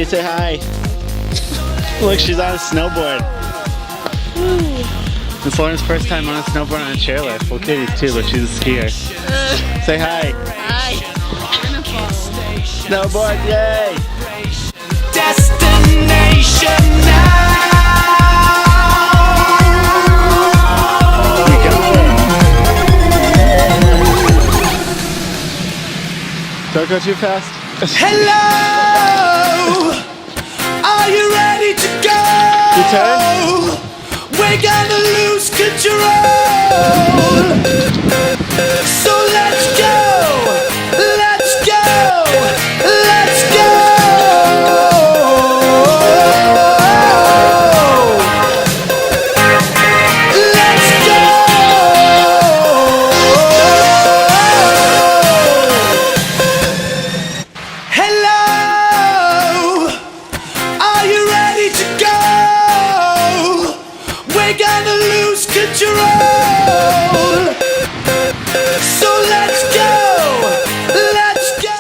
Katie, say hi. Look, she's on a snowboard. It's Lauren's first time on a snowboard on a chairlift. Well, Katie's too, but she's a skier. Say hi. Hi. Snowboard, yay! Destination now. You got it. Don't go too fast. Hello, are you ready to go? You turn. We're gonna lose control. So let's go, let's go, let's go. Let's go. Hello, are you ready to go? We're gonna lose control. So let's go, let's go.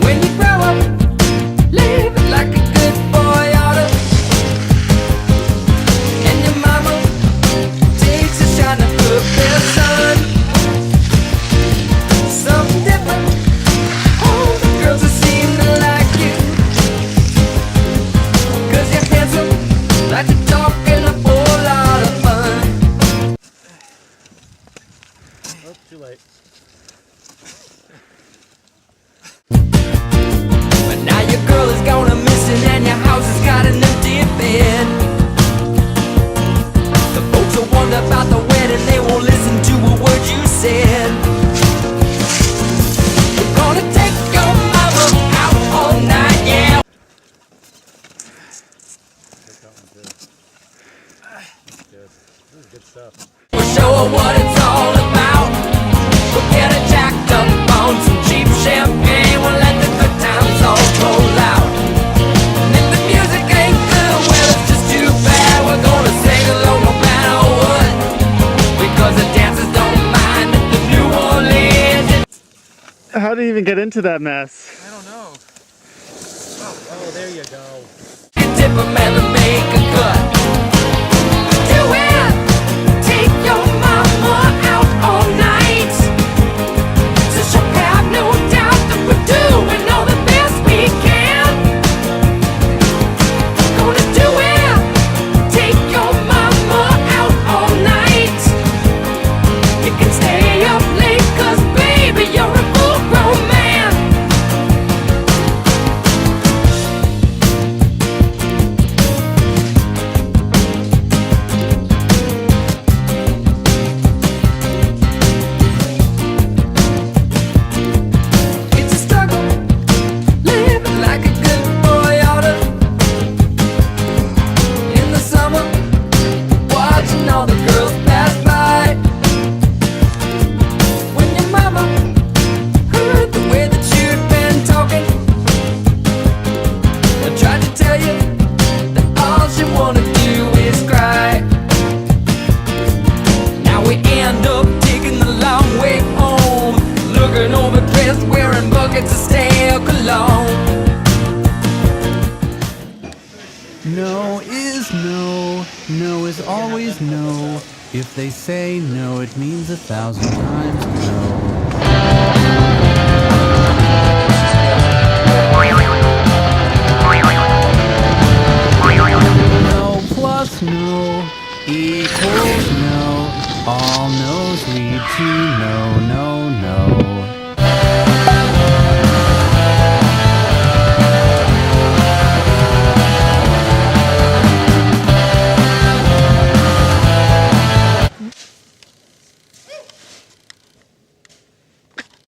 When you grow up, live like a good boy ought to. And your mama takes a shine to put their son. Something different. All the girls that seem to like you. 'Cause you're handsome, like to talk and a whole lot of fun. Oh, too late. But now your girl is gone missing and your house has got an empty bed. The folks will wonder about the wedding, they won't listen to a word you said. We're gonna take your mama out all night, yeah. Good stuff. We'll show her what it's all about. We'll get her jacked up on some cheap champagne. We'll let the good times all roll out. And if the music ain't good, well, it's just too bad. We're gonna sing along no matter what. Because the dancers don't mind at the New Orleans. How do you even get into that mess? I don't know. Oh, there you go. And tip 'em and they make a cut. Do it! Take your mama out all night. So she'll have no doubt that we're doing all the best we can. Gonna do it! Take your mama out all night. You can stay up late 'cause baby you're a full-grown man. It's a struggle, living like a good boy ought to. In the summer, watching all the girls pass by. When your mama heard the way that you'd been talking, I tried to tell you that all she wanna do is cry. Now we end up taking the long way home, looking overdressed, wearing buckets of stale cologne. No is no. No is always no. If they say no, it means 1,000 times no.